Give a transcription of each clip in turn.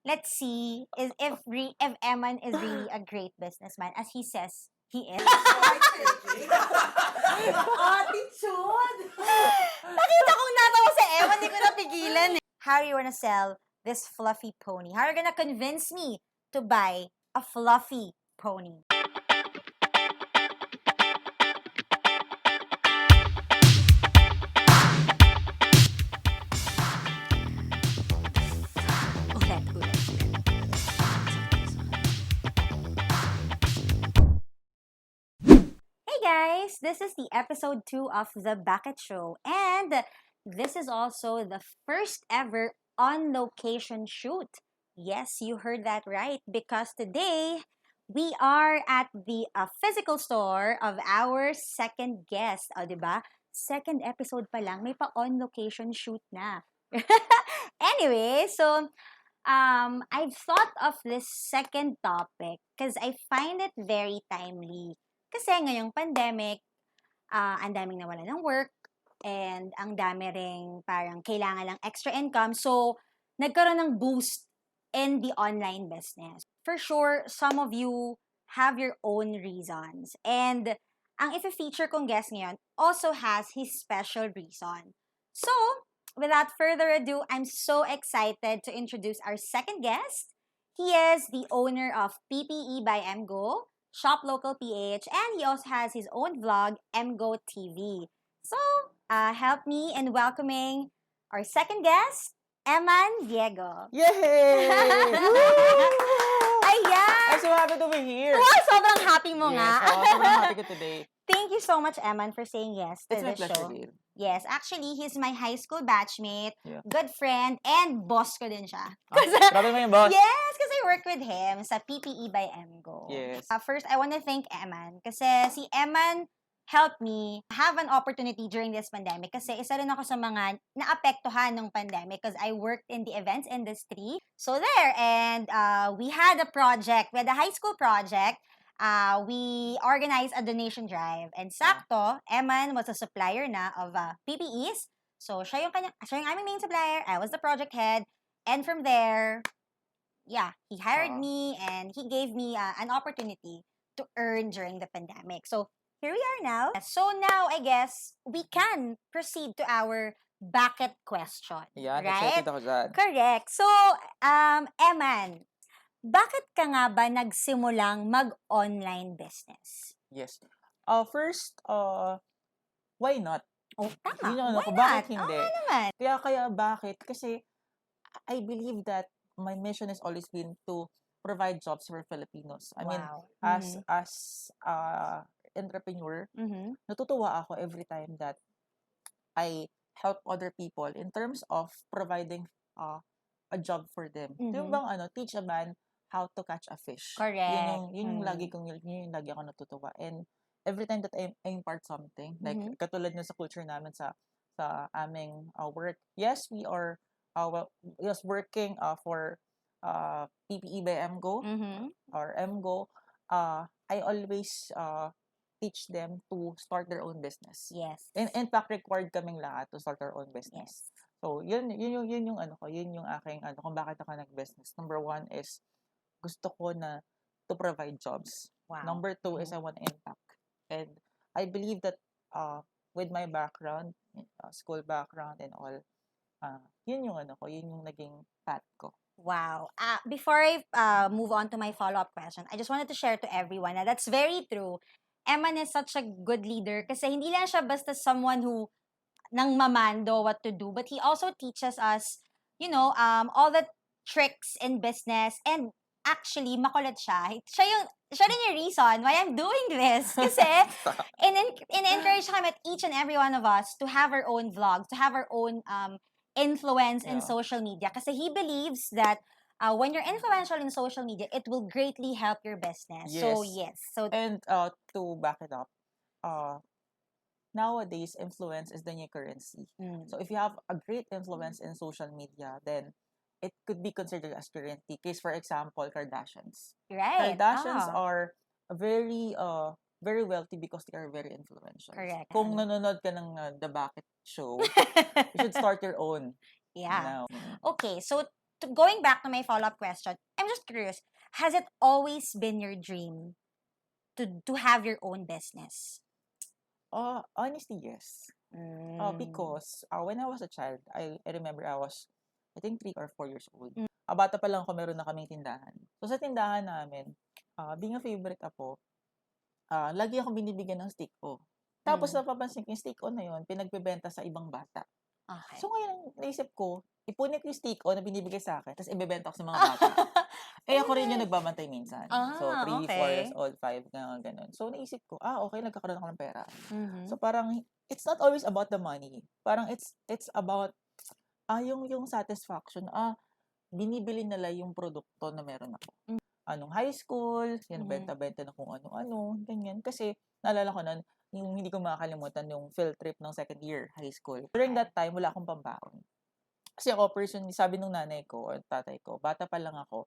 let's see if Emman is really a great businessman as he says he is. Attitude! Nakita kong natawa sa Emman, hindi ko napigilan. How are you gonna sell this fluffy pony? How are you gonna convince me to buy a fluffy pony? Ulit. Hey guys, this is the episode 2 of the Bakit Show, and this is also the first ever on location shoot. Yes, you heard that right, because today we are at the physical store of our second guest. O, diba? Second episode pa lang, may pa on location shoot na. Anyway, so I've thought of this second topic because I find it very timely. Kasi ngayong pandemic, ang daming nawala ng work, and ang dami ring parang kailangan lang extra income. So, nagkaroon ng boost in the online business. For sure, some of you have your own reasons. And ang i-feature kong guest ngayon also has his special reason. So, without further ado, I'm so excited to introduce our second guest. He is the owner of PPE by MGO, Shop Local PH, and he also has his own vlog, MGO TV. So, help me in welcoming our second guest, Emman Diego. Yay! Ayan! I'm so happy to be here. Wow, sobrang happy mo Yes, nga. sobrang happy ko today. Thank you so much, Emman, for saying yes to It's my the pleasure, show. Dave. Yes, actually, he's my high school batchmate, Yeah. good friend, and boss ko din siya. Grabe mo yung boss. Yes, kasi I work with him sa PPE by MGO. Yes. First, I want to thank Emman kasi si Emman helped me have an opportunity during this pandemic kasi isa rin ako sa mga naapektuhan ng pandemic because I worked in the events industry. So there, and we had a project, we had a high school project. We organized a donation drive. And sakto, Emman was a supplier na of PPEs. So, siya yung aming main supplier. I was the project head. And from there, yeah, he hired me and he gave me an opportunity to earn during the pandemic. So, here we are now. So, now, I guess, we can proceed to our Bakit question. Yan, right? excited ako dyan. Correct. So, Emman, bakit ka nga ba nagsimulang mag-online business? Yes. First, why not? Oh, tama. Yun yung ano Why ko, not? bakit hindi? Oo naman. Kaya bakit? Kasi I believe that my mission has always been to provide jobs for Filipinos. I mean, Wow. as entrepreneur, natutuwa ako every time that I help other people in terms of providing a job for them. Yung bang teach a man how to catch a fish. Correct. Yun yung lagi ako natutuwa. And every time that I impart something, like katulad na sa culture namin sa aming work, yes, we are working for PPE by MGO or MGO. I always teach them to start their own business. Yes. In fact, required kaming lahat to start our own business. Yes. So, yun yung yun yung aking kung bakit ako nag-business. Number 1 is gusto ko na to provide jobs. Wow. Number 2 is I want to impact. And I believe that with my background, school background and all, yun yung yun yung naging path ko. Wow. Before I move on to my follow-up question, I just wanted to share to everyone na that's very true. Emman is such a good leader kasi hindi lang siya basta someone who nang mamando what to do, but he also teaches us, all the tricks in business, and actually, makulit siya. Siya rin yung reason why I'm doing this. Kasi, in-encourage kami at each and every one of us to have our own vlogs, to have our own influence in social media. Kasi he believes that when you're influential in social media, it will greatly help your business. Yes. So, yes. So, and to back it up, nowadays, influence is the new currency. So, if you have a great influence in social media, then it could be considered as currency. Case, for example, Kardashians. Right. Kardashians are very very wealthy because they are very influential. Correct. Kung nanonood ka ng The Bakit show, you should start your own. Yeah. Now. Okay, so going back to my follow-up question, I'm just curious, has it always been your dream to have your own business? Honestly, yes. Because when I was a child, I remember I think 3 or 4 years old. Bata pa lang ako, meron na kaming tindahan. So, sa tindahan namin, being a favorite ako, lagi akong binibigyan ng stick o. Tapos, napapansin ko yung stick o na yun, pinagbebenta sa ibang bata. Okay. So, ngayon, naisip ko, ipunit yung stick o na binibigay sa akin, tapos ibebenta ko sa mga bata. Ako rin yung nagbabantay minsan. So, 3, 4 years old, 5, gano'n. So, naisip ko, okay, nagkakaroon ako ng pera. So, parang, it's not always about the money. Parang, it's about, yung satisfaction. Binibili nila yung produkto na meron ako. Anong high school, yan, benta-benta na kung ano-ano, ganyan. Kasi, naalala ko nun, yung hindi ko makakalimutan yung field trip ng second year high school. During that time, wala akong pambaon. Kasi ako, personally, sabi nung nanay ko o tatay ko, bata pa lang ako,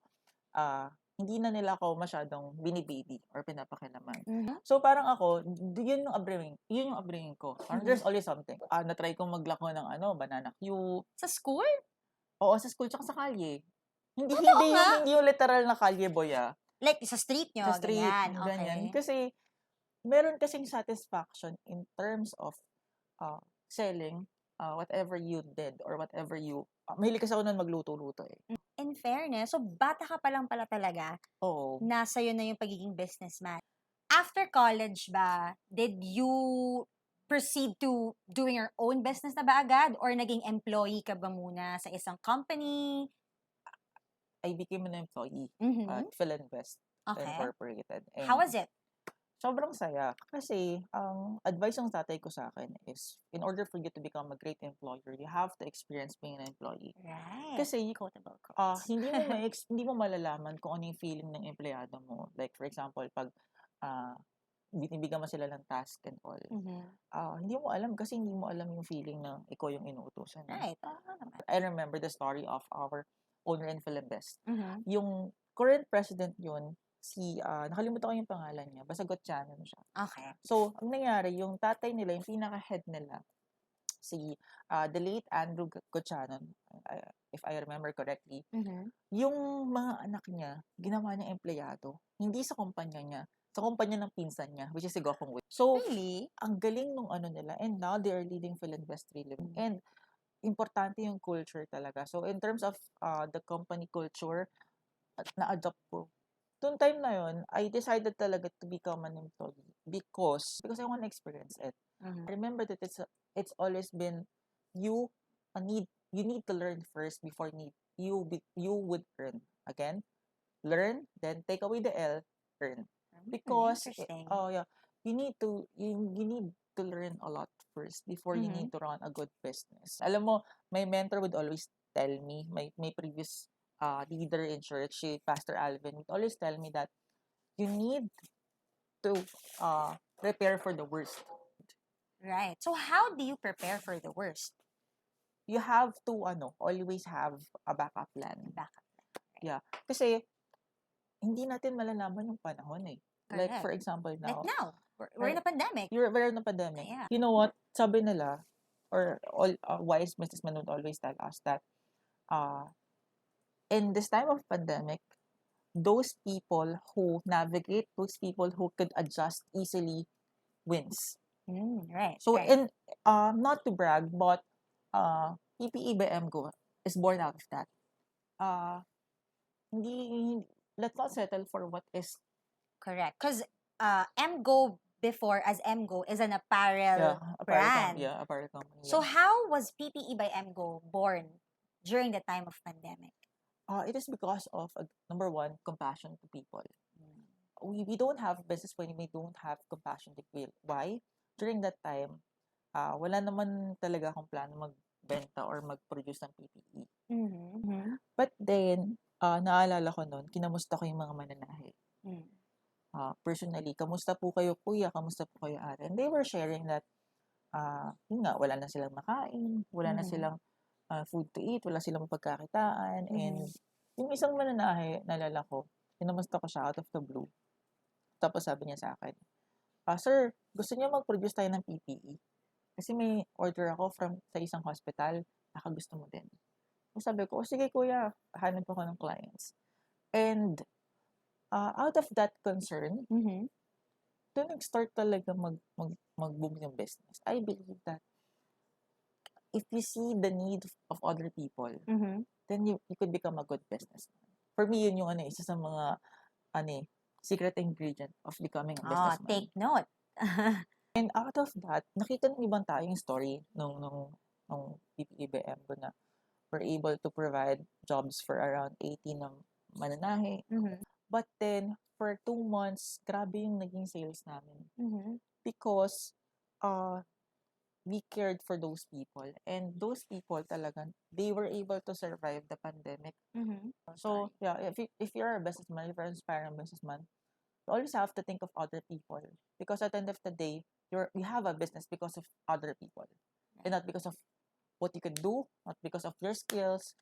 hindi na nila ako masyadong binibaby or pinapakilaman. So, parang ako, yun yung upbringing ko. Parang there's always something. Na-try kong maglako ng banana cue. Sa school? Oo, sa school tsaka sa kalye. Hindi Totoo nga? hindi yung literal na kalye boy, Like, sa street nyo, Sa street, ganyan. ganyan. Okay. Kasi, meron kasing satisfaction in terms of selling whatever you did or whatever you, mahilig kasi ako nun magluto-luto eh. In fairness, so bata ka pa lang pala talaga, Oo. nasa yun na yung pagiging businessman. After college ba, did you proceed to doing your own business na ba agad? Or naging employee ka ba muna sa isang company? I became an employee Mhm. at Philinvest Okay. Incorporated. And How was it? sobrang saya. Kasi, ang advice ng tatay ko sa akin is, in order for you to become a great employer, you have to experience being an employee. Right. Kasi, Quotable quotes. hindi mo malalaman kung ano yung feeling ng empleyado mo. Like, for example, pag binibigyan mo sila ng task and all, hindi mo alam kasi hindi mo alam yung feeling na ikaw yung inuutosan. Right. Naman. I remember the story of our owner in Philinvest. Mhm. Yung current president yun, nakalimutan ko yung pangalan niya, basta Gotchanon siya. Okay. So, ang nangyari, yung tatay nila, yung pinaka-head nila, the late Andrew Gotchanon, if I remember correctly, yung mga anak niya, ginawa niya empleyado, hindi sa kumpanya niya, sa kumpanya ng pinsan niya, which is si Gokong Wei. So, Really? ang galing nung nila, and now they are leading Philinvest really. And, importante yung culture talaga. So, in terms of the company culture, na-adopt ko. Noong time na yun, I decided talaga to become an employee because I want to experience it. I remember that it's always been you need to learn first before you would earn. Again, learn, then take away the L, earn. Because Interesting. you need to learn a lot first before you need to run a good business. Alam mo, my mentor would always tell me, my previous leader in church, Pastor Alvin, would always tell me that you need to prepare for the worst. Right. So how do you prepare for the worst? You have to always have a backup plan. Yeah. Kasi hindi natin malalaman yung panahon eh. Like for example now. Like now, we're in a pandemic. We're in a pandemic. Yeah. You know what? Sabi nila, or all wise businessmen would always tell us that in this time of pandemic, those people who navigate, those people who could adjust easily wins. Right. So right. in not to brag, but PPE by MGO is born out of that. Let's not settle for what is correct. Because MGO before as MGO is an apparel brand. Apparel company. So how was PPE by MGO born during the time of pandemic? It is because of number one, compassion to people. We don't have business when we don't have compassion to people. Why? During that time, wala naman talaga akong plano magbenta or mag-produce ng PPE. But then, naalala ko noon, kinamusta ko yung mga mananahe. Personally, kamusta po kayo kuya, kamusta po kayo ate? And they were sharing that, yun nga, wala na silang makain, wala na silang food to eat, wala silang mapagkakitaan, and yung isang mananahe, naalala ko, kinamusta ko siya out of the blue. Tapos sabi niya sa akin, sir, gusto niyo mag-produce tayo ng PPE? Kasi may order ako sa isang hospital, baka gusto mo din. Sabi ko, sige kuya, hanap ako ng clients. And out of that concern, doon nag-start talaga mag-boom yung business. I believe that if you see the need of other people, then you could become a good businessman. For me, yun yung isa sa mga secret ingredient of becoming a businessman. Take note. And out of that, nakita ng ibang tao yung story nung PPEBM ko na we're able to provide jobs for around 80 ng mananahe. But then, for 2 months, grabe yung naging sales namin. Because we cared for those people. And those people talaga, they were able to survive the pandemic. So, yeah, if you're a businessman, if you're an aspiring businessman, you always have to think of other people. Because at the end of the day, you have a business because of other people. And not because of what you could do, not because of your skills,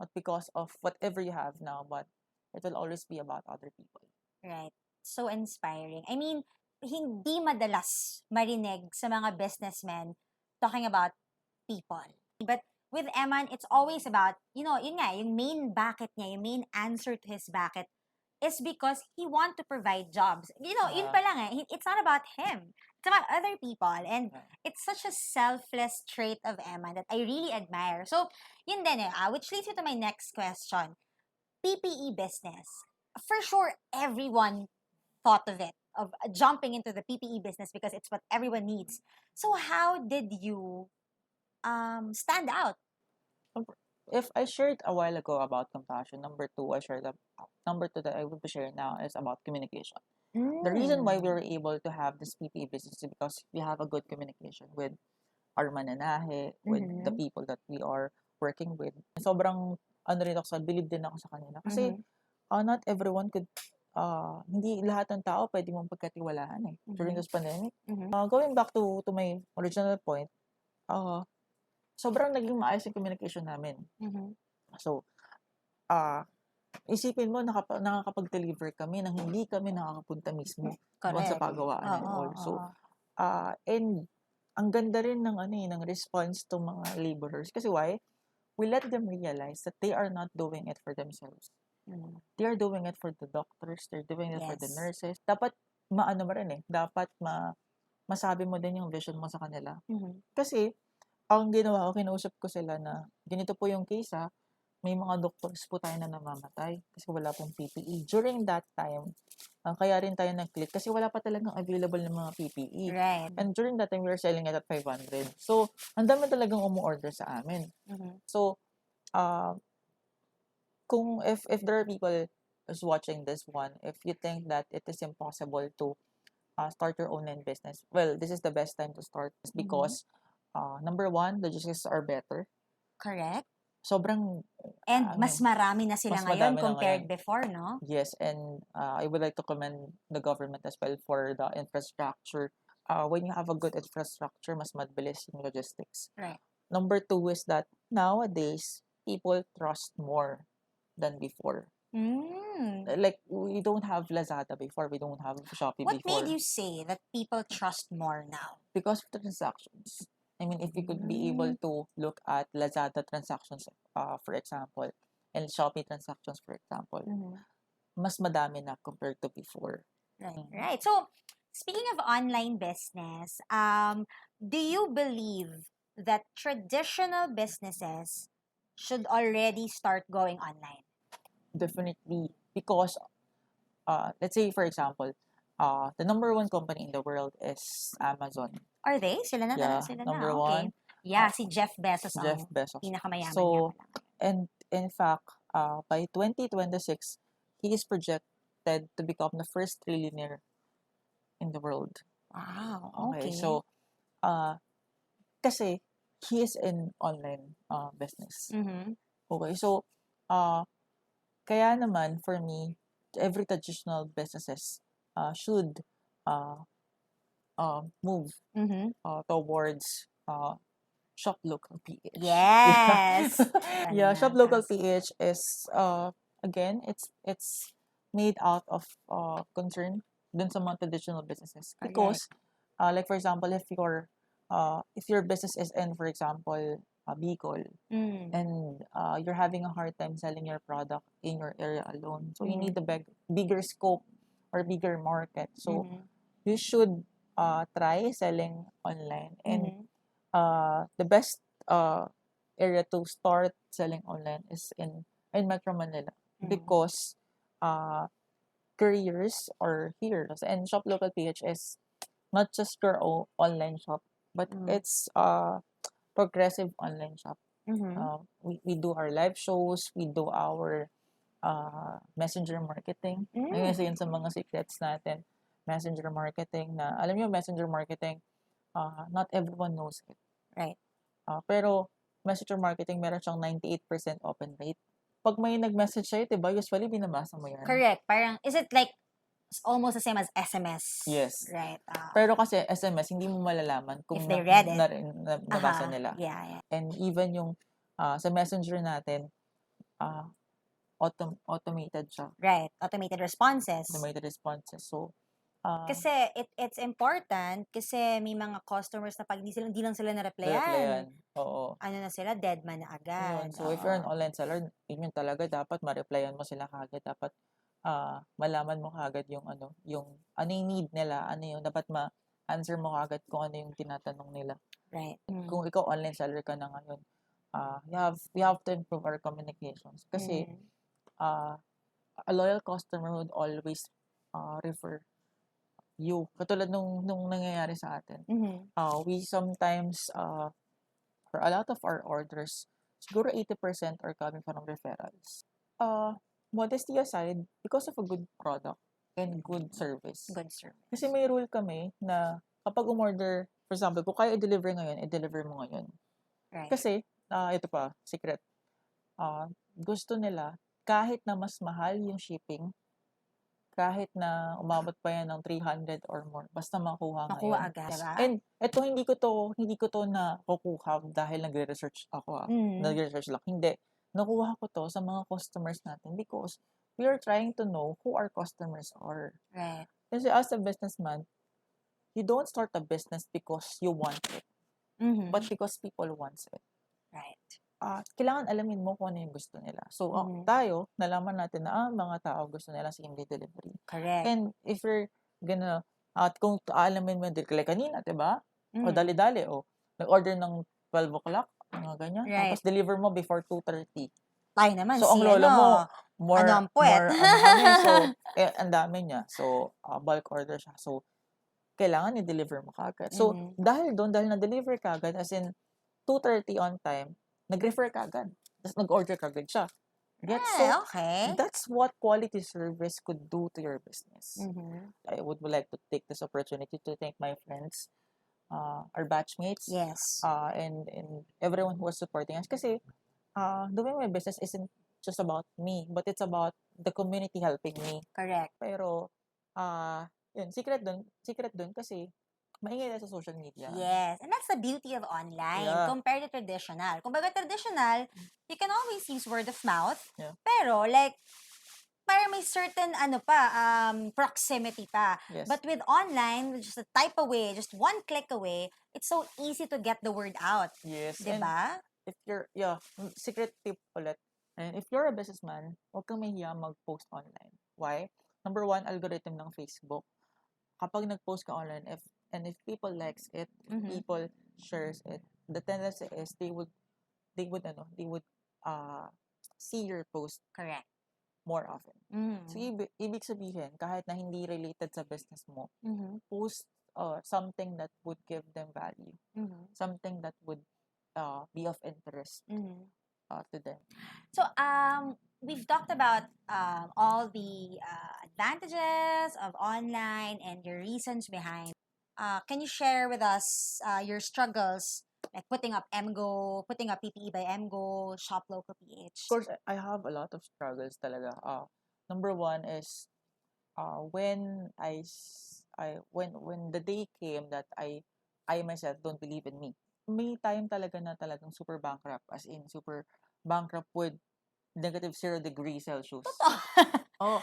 not because of whatever you have now, but it will always be about other people. Right. So inspiring. I mean, hindi madalas marinig sa mga businessmen talking about people. But with Emman, it's always about, yun nga, yung main bakit niya, yung main answer to his bakit is because he want to provide jobs. Yun pa lang eh. It's not about him. It's about other people. And it's such a selfless trait of Emman that I really admire. So, yun din eh. Which leads me to my next question. PPE business. For sure, everyone thought of it, of jumping into the PPE business because it's what everyone needs. So how did you stand out? If I shared a while ago about compassion, number two that I will be sharing now is about communication. The reason why we were able to have this PPE business is because we have a good communication with our mananahe, with the people that we are working with. Sobrang rin ako believe din ako sa kanila. Kasi not everyone could, hindi lahat ng tao pwede mong pagkatiwalaan during this pandemic. Going back to my original point, sobrang naging maayos yung communication namin. So, isipin mo, nakakapag-deliver kami nang hindi kami nakakapunta mismo doon sa pagawaan and all. So, and ang ganda rin ng response to mga laborers. Kasi why? We let them realize that they are not doing it for themselves. They are doing it for the doctors, they're doing it for the nurses. Dapat dapat masabi mo din yung vision mo sa kanila. Kasi, ang ginawa ko, kinausap ko sila na ganito po yung case may mga doctors po tayo na namamatay kasi wala pong PPE. During that time, kaya rin tayo nag-click kasi wala pa talagang available ng mga PPE. Right. And during that time, we were selling it at 500. So, ang dami talagang umu-order sa amin. So, kung if there are people who's watching this one, if you think that it is impossible to start your own business, well, this is the best time to start because number one, logistics are better. Correct. Sobrang and mas marami na sila ngayon compared before, no? Yes, and I would like to commend the government as well for the infrastructure. When you have a good infrastructure, mas mabilis yung logistics. Right. Number two is that nowadays, people trust more than before. Like, we don't have Lazada before, we don't have Shopee before. What made you say that people trust more now? Because of the transactions. I mean, if we could be able to look at Lazada transactions, for example, and Shopee transactions, for example, mas madami na compared to before. Right. So, speaking of online business, do you believe that traditional businesses should already start going online? Definitely. Because, let's say, for example, the number one company in the world is Amazon. Are they? Sila na talaga sila number na. one. Yeah, si Jeff Bezos Jeff Bezos. Pinakamayaman so, niya. And in fact, by 2026, he is projected to become the first trillionaire in the world. Wow. Okay. So, kasi he is in online business. Okay. So, kaya naman for me, every traditional businesses should move towards Shop Local PH. Yes. Yeah, Shop Local PH is again, it's made out of concern dun sa mga traditional businesses because like for example, if your business is in, for example, Bicol, and you're having a hard time selling your product in your area alone. So you need a bigger scope or bigger market. So you should try selling online. And the best area to start selling online is in Metro Manila, because couriers are here. And Shop Local PH is not just your online shop, but it's progressive online shop. We do our live shows, we do our messenger marketing. Ayun kasi yun sa mga secrets natin. Messenger marketing na, alam niyo, messenger marketing, not everyone knows it. Right. Pero messenger marketing, meron siyang 98% open rate. Pag may nag-message sa'yo, diba, usually binabasa mo yan. Correct. Parang, is it like almost the same as SMS? Yes. Right. Pero kasi SMS, hindi mo malalaman kung if they read it. nabasa nila. Yeah. And even yung sa messenger natin, automated siya. Right. Automated responses. So, kasi it's important kasi may mga customers na pag hindi lang sila na-replyan. Oo. Ano na sila, dead man na agad. Yun. So, if you're an online seller, yun talaga, dapat ma-replyan mo sila kagad. Dapat malaman mo kagad yung ano yung need nila, ano yung dapat ma-answer mo kagad kung ano yung tinatanong nila. Right. Kung ikaw online seller ka na ngayon, we have to improve our communications. Kasi, a loyal customer would always refer you. Katulad nung nangyayari sa atin. We sometimes, for a lot of our orders, siguro 80% are coming from referrals. Modesty aside, because of a good product and good service. Kasi may rule kami na kapag umorder, for example, kung kaya i-deliver ngayon, i-deliver mo ngayon. Right. Kasi, ito pa, secret. Gusto nila, kahit na mas mahal yung shipping, kahit na umabot pa yan ng 300 or more, basta makuha ngayon. agad. Diba? And ito, hindi ko to na kukuha dahil nagre-research ako. Nagre-research lang. Hindi. Nakuha ko to sa mga customers natin because we are trying to know who our customers are. Right. Kasi as a businessman, you don't start a business because you want it, but because people want it. Right. Kailangan alamin mo kung ano yung gusto nila. So, tayo, nalaman natin na mga tao gusto nila same-day delivery. Correct. And if you're gonna, kung alamin mo, like kanina, diba? O dali-dali, nag-order ng 12 o'clock, mga ganyan. Right. Tapos deliver mo before 2:30. Tayo naman, so, ang lolo mo, more, ang puwet. So, ang dami niya. So, bulk order siya. So, kailangan i-deliver mo kagad. So, dahil na-deliver kagad, as in, 2:30 on time, nag-refer kagad. Tapos nag-order kagad siya. Okay. That's what quality service could do to your business. I would like to take this opportunity to thank my friends, our batchmates, yes, and everyone who was supporting us. Kasi doing my business isn't just about me, but it's about the community helping me. Correct. Pero, yun, secret dun kasi maingay na sa social media. Yes. And that's the beauty of online compared to traditional. Kumbaga traditional, you can always use word of mouth. Yeah. Pero like, parang may certain proximity pa. Yes. But with online, just a type away, just one click away, it's so easy to get the word out. Yes. Diba? And if you're, secret tip ulit. And if you're a businessman, huwag kang mahiya mag-post online. Why? Number one, algorithm ng Facebook. Kapag nag-post ka online, if people likes it, people shares it, the tendency is they would see your post. Correct. More often. So, ibig sabihin, kahit na hindi related sa business mo, post something that would give them value. Something that would be of interest to them. So, we've talked about all the advantages of online and your reasons behind. Can you share with us your struggles, like putting up MGO, putting up PPE by MGO, Shop Local PH? Of course, I have a lot of struggles talaga. Number one is when when the day came that I myself don't believe in me. May time talaga na talagang super bankrupt, as in super bankrupt with -0 Celsius. You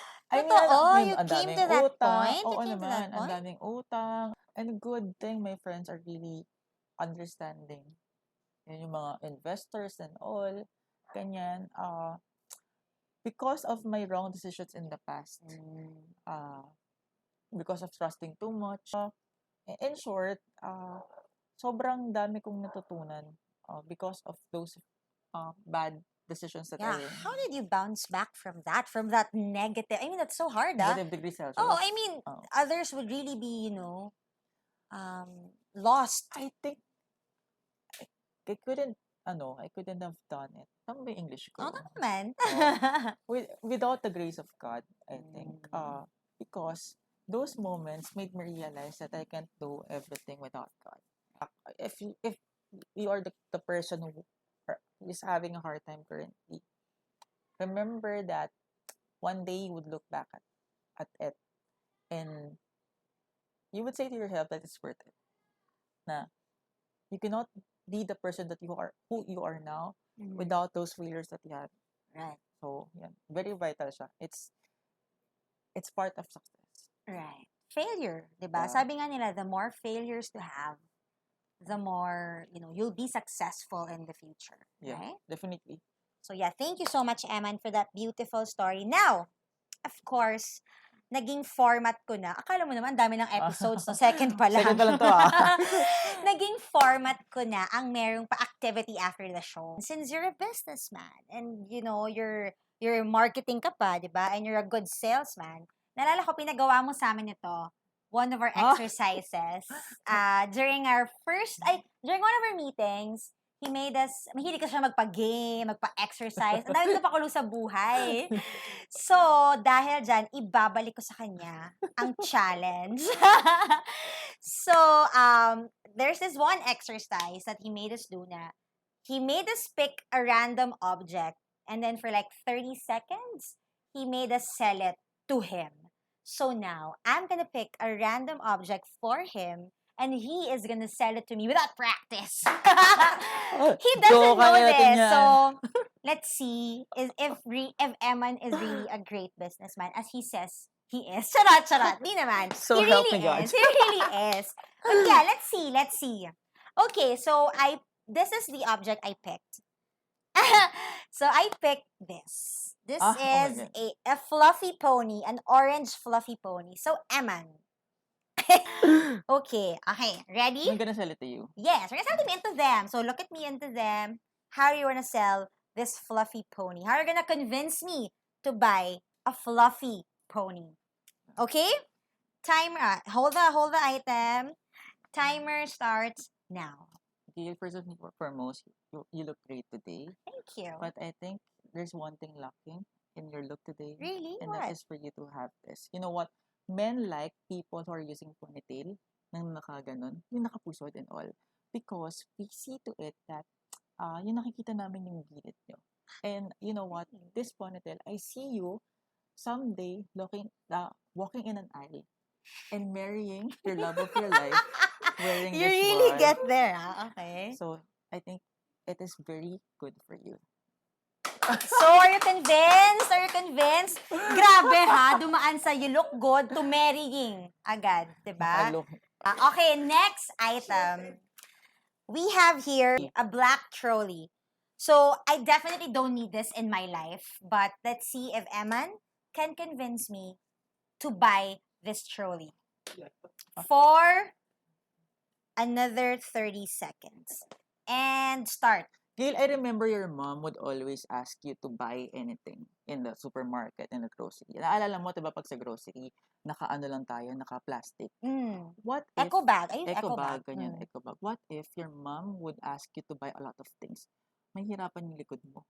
came to that point? Oo naman, ang daming utang. And good thing my friends are really understanding. yung mga investors and all, ganyan, because of my wrong decisions in the past, because of trusting too much, in short, sobrang dami kong natutunan because of those bad decisions that Yeah, I how did you bounce back from that negative? I mean, that's so hard, negative degrees Oh, Celsius. I mean, Oh. others would really be, lost. I think I couldn't, I couldn't have done it. Tama ba yung English ko? Oo naman. Without the grace of God, I think. Mm. Because those moments made me realize that I can't do everything without God. If you are the person who is having a hard time currently, remember that one day you would look back at it and you would say to yourself that it's worth it. Na you cannot be the person that you are, who you are now, without those failures that you had. Right. So, yeah, very vital siya. It's part of success. Right. Failure, diba? Yeah. Sabi nga nila, the more failures you have, the more, you'll be successful in the future. Yeah, right? definitely. So yeah, thank you so much, Emman, for that beautiful story. Now, of course, naging format ko na. Akala mo naman, dami ng episodes, no? Second pa lang. Second pa lang to, Naging format ko na ang merong pa-activity after the show. Since you're a businessman and, you're marketing ka pa, di ba? And you're a good salesman. Nalala ko, pinagawa mo sa amin ito. One of our exercises. During one of our meetings, he made us, mahilig ka siya magpa-game, magpa-exercise. Ang dami ko pakulo sa buhay. So, dahil dyan, ibabalik ko sa kanya ang challenge. So, there's this one exercise that he made us do na he made us pick a random object and then for like 30 seconds, he made us sell it to him. So now, I'm gonna pick a random object for him and he is gonna sell it to me without practice. He doesn't know this. So, let's see if Emman is really a great businessman as he says he is. Charot. Di naman. So he help really me God. is. He really is. But yeah, let's see. Okay, so this is the object I picked. So I picked this. This is a fluffy pony, an orange fluffy pony. So, Emman. Okay, ready? I'm gonna sell it to you. Yes, we're gonna sell them into them. So, look at me into them. How are you gonna sell this fluffy pony? How are you gonna convince me to buy a fluffy pony? Okay? Timer. Hold the item. Timer starts now. Okay, first and foremost, you look great today. Thank you. But I think there's one thing lacking in your look today. Really? And What? that is for you to have this. You know what? Men like people who are using ponytail, nang nakaganon, yung nakapusod and all. Because we see to it that yung nakikita namin yung gilid nyo. And you know what? This ponytail, I see you someday walking in an aisle and marrying your love of your life wearing You this really one. get there, okay? So, I think it is very good for you. So, are you convinced? Are you convinced? Grabe ha, dumaan sa you look good to marrying agad, diba? Okay, next item. We have here a black trolley. So, I definitely don't need this in my life, but let's see if Emman can convince me to buy this trolley for another 30 seconds. And start. Gail, I remember your mom would always ask you to buy anything in the supermarket, in the grocery. Naalala mo, diba, pag sa grocery, naka-ano lang tayo, naka-plastic. What if... Eco bag. Ayun, eco bag. Ganyan, eco bag. What if your mom would ask you to buy a lot of things? Mahirapan yung likod mo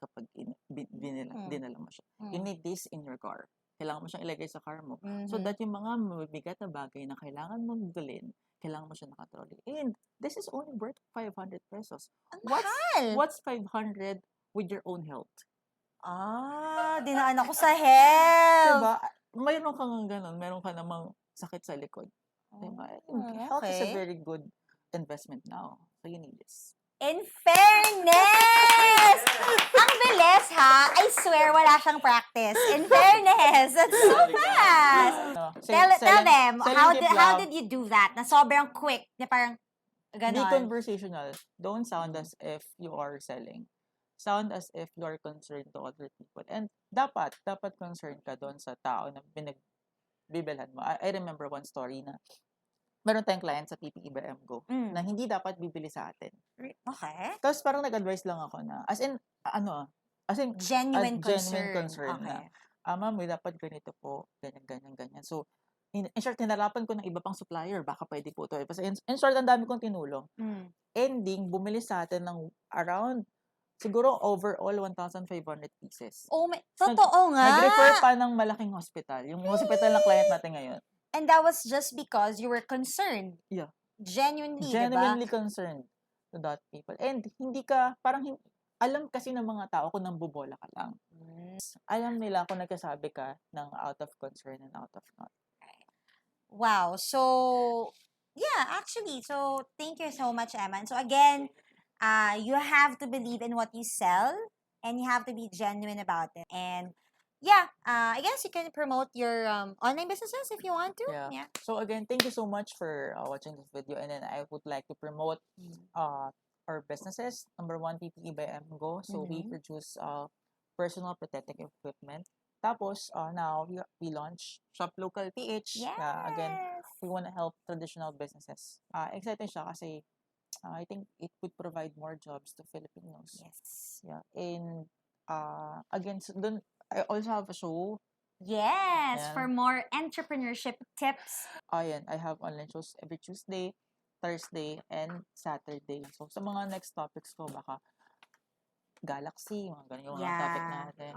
kapag dinala mo siya. You need this in your car. Kailangan mo siyang ilagay sa car mo. So that yung mga mabigat na bagay na kailangan mong dalhin, kailangan mo siya nakatrolley. And this is only worth 500 pesos. What's 500 with your own health? Dinaan ako sa health. Diba? Mayroon kang ganun. Meron ka namang sakit sa likod. Diba? Health is a very good investment now. So you need this. In fairness! Ang bilis ha! I swear, wala siyang practice. In fairness! That's so fast! Tell them, how did you do that? Na sobrang quick. Na parang, Be Ganon. conversational. Don't sound as if you are selling. Sound as if you are concerned to other people. And dapat concerned ka doon sa tao na pinagbibilhan mo. I remember one story na meron tayong client sa PPE by Go na hindi dapat bibili sa atin. Okay. Tapos parang nag-advise lang ako na, as in Genuine concern Okay. na, ma'am, dapat ganito po, ganyan. So, in short, hinarapan ko ng iba pang supplier, baka pwede po to. Kasi in short, ang dami kong tinulong. Ending, bumili sa atin ng around, siguro overall, 1,500 pieces. Oh, totoo nga. Nag-refer pa ng malaking hospital. Yung hospital na client natin ngayon. And that was just because you were concerned. Yeah. Genuinely, Genuinely diba? concerned to that people. And hindi ka, parang, alam kasi ng mga tao kung nambobola ka lang. Alam nila kung nagkasabi ka ng out of concern and out of not. Wow. So, yeah, actually, so thank you so much, Emman. So again, you have to believe in what you sell and you have to be genuine about it. And yeah, I guess you can promote your online businesses if you want to. Yeah. So again, thank you so much for watching this video. And then I would like to promote our businesses. Number 1, PPE by Go. So we produce personal protective equipment. Tapos, now we launch Shop Local PH. Yes. Again, we want to help traditional businesses. Excited siya kasi I think it would provide more jobs to Filipinos. Yes. Yeah. And again, so dun, I also have a show. Yes, Ayan. for more entrepreneurship tips. Ayan, I have online shows every Tuesday, Thursday, and Saturday. So, sa mga next topics ko, baka galaxy, mga ganyan yung mga topic natin.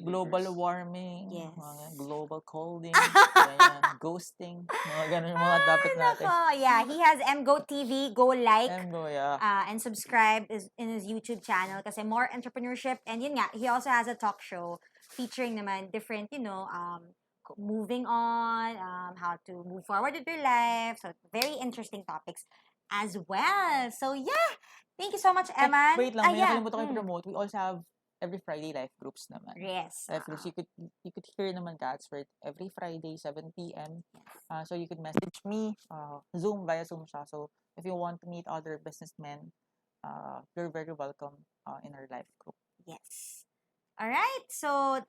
Global warming, Yes. mga global colding, ganyan, ghosting, mga ganun yung mga topic natin. Yeah, he has MGO TV. Go like Go, yeah. and subscribe in his YouTube channel kasi more entrepreneurship. And yun nga, he also has a talk show featuring naman different, moving on, how to move forward with your life. So, very interesting topics as well. So, yeah. Thank you so much, Emman. Wait lang, may nakalimutan ko i-promote. We also have every Friday live groups naman. Yes. Live groups. You could hear naman Gatsford every Friday, 7 p.m. So you could message me, via Zoom siya. So if you want to meet other businessmen, you're very welcome in our live group. Yes. All right. So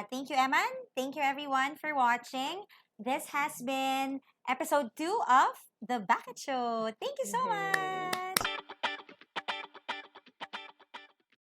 thank you, Emman. Thank you, everyone, for watching. This has been episode 2 of The Bakit Show. Thank you so much.